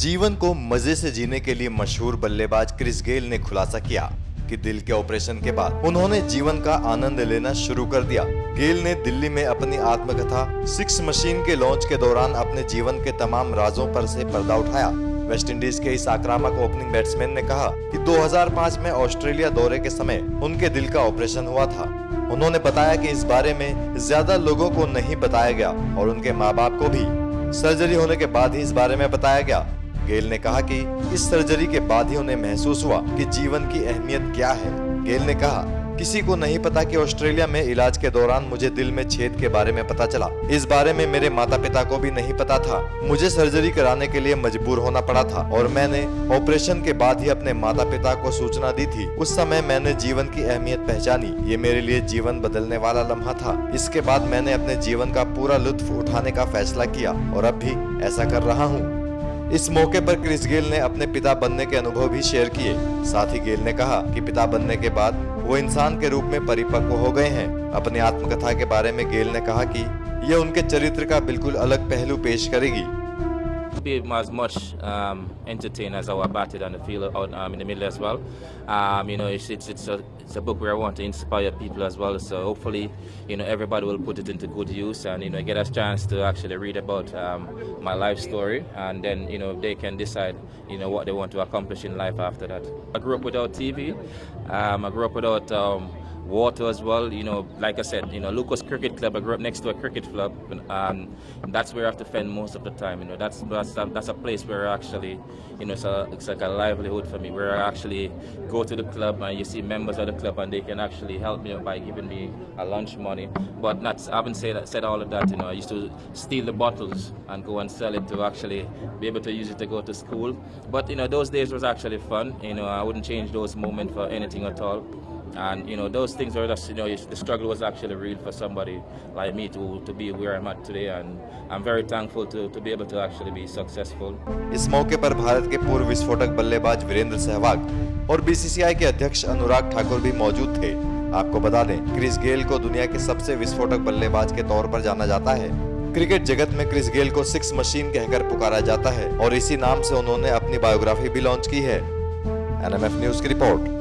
जीवन को मजे से जीने के लिए मशहूर बल्लेबाज क्रिस गेल ने खुलासा किया कि दिल के ऑपरेशन के बाद उन्होंने जीवन का आनंद लेना शुरू कर दिया। गेल ने दिल्ली में अपनी आत्मकथा सिक्स मशीन के लॉन्च के दौरान अपने जीवन के तमाम राजों पर से पर्दा उठाया। वेस्टइंडीज के इस आक्रामक ओपनिंग बैट्समैन ने कहा कि 2005 में ऑस्ट्रेलिया दौरे के समय उनके दिल का ऑपरेशन हुआ था। उन्होंने बताया कि इस बारे में ज्यादा लोगों को नहीं बताया गया और उनके माँ बाप को भी सर्जरी होने के बाद ही इस बारे में बताया गया। गेल ने कहा कि इस सर्जरी के बाद ही उन्हें महसूस हुआ कि जीवन की अहमियत क्या है। गेल ने कहा, किसी को नहीं पता कि ऑस्ट्रेलिया में इलाज के दौरान मुझे दिल में छेद के बारे में पता चला। इस बारे में मेरे माता पिता को भी नहीं पता था। मुझे सर्जरी कराने के लिए मजबूर होना पड़ा था और मैंने ऑपरेशन के बाद ही अपने माता पिता को सूचना दी थी। उस समय मैंने जीवन की अहमियत पहचानी। ये मेरे लिए जीवन बदलने वाला लम्हा था। इसके बाद मैंने अपने जीवन का पूरा लुत्फ उठाने का फैसला किया और अब भी ऐसा कर रहा हूँ। इस मौके पर क्रिस गेल ने अपने पिता बनने के अनुभव भी शेयर किए। साथ ही गेल ने कहा कि पिता बनने के बाद वो इंसान के रूप में परिपक्व हो गए हैं। अपनी आत्मकथा के बारे में गेल ने कहा कि यह उनके चरित्र का बिल्कुल अलग पहलू पेश करेगी। Be as much entertained as our batted on the field out in the middle as well. It's a book where I want to inspire people as well. So hopefully, everybody will put it into good use and get a chance to actually read about my life story, and then they can decide what they want to accomplish in life after that. I grew up without TV. I grew up without water as well. Like I said, Lucas Cricket Club, I grew up next to a cricket club, and that's where I have to spend most of the time. That's a place where actually, it's like a livelihood for me, where I actually go to the club and you see members of the club and they can actually help me by giving me a lunch money. But I haven't said all of that. I used to steal the bottles and go and sell it to actually be able to use it to go to school. But those days was actually fun. I wouldn't change those moments for anything at all. And those things were just the struggle was actually real for somebody like me to be where I'm at today, and I'm very thankful to be able to actually be successful. इस मौके पर भारत के पूर्व विस्फोटक बल्लेबाज वीरेंद्र सहवाग और BCCI के अध्यक्ष अनुराग ठाकुर भी मौजूद थे। आपको बता दें, क्रिस गेल को दुनिया के सबसे विस्फोटक बल्लेबाज के तौर पर जाना जाता है। क्रिकेट जगत में क्रिस गेल को सिक्स मशीन कहकर पुकारा जाता है और इसी नाम से उन्होंने अपनी बायोग्राफी भी लॉन्च की है। एनएमएफ न्यूज की रिपोर्ट।